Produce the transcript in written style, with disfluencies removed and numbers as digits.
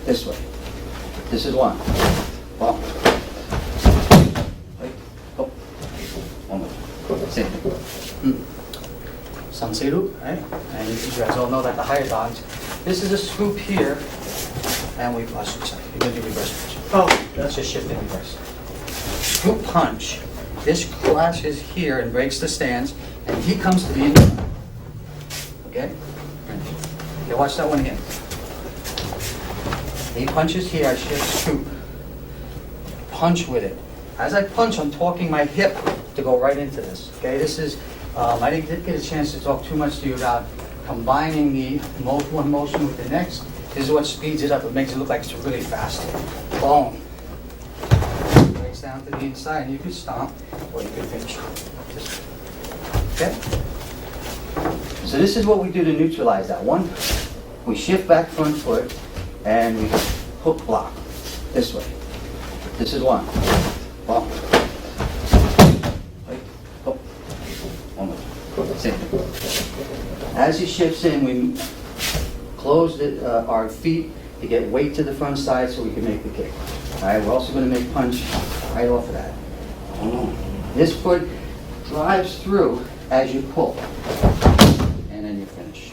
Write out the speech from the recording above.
this way. This is one. Bump. Right. Go. One more. Same thing. Sanseru, right? And you guys all know that the higher dogs. This is a scoop here, and we, oh, sorry, you're gonna do reverse punch. Oh, let's just shift in reverse. Scoop punch. This crashes here and breaks the stance, and he comes to the inside. Okay? Okay, watch that one again. He punches here, I shift, scoop. Punch with it. As I punch, I'm talking my hip to go right into this. Okay, this is, I didn't get a chance to talk too much to you about combining the one motion with the next. This is what speeds it up. It makes it look like it's really fast. Boom. Breaks down to the inside, and you can stomp, or you can finish this way. Okay? So this is what we do to neutralize that. One, we shift back front foot, and we hook block this way. This is one. Bump. Right. Go. One more. Same thing. As he shifts in, we close our feet to get weight to the front side so we can make the kick. All right, we're also going to make punch right off of that. This foot drives through as you pull, and then you finish.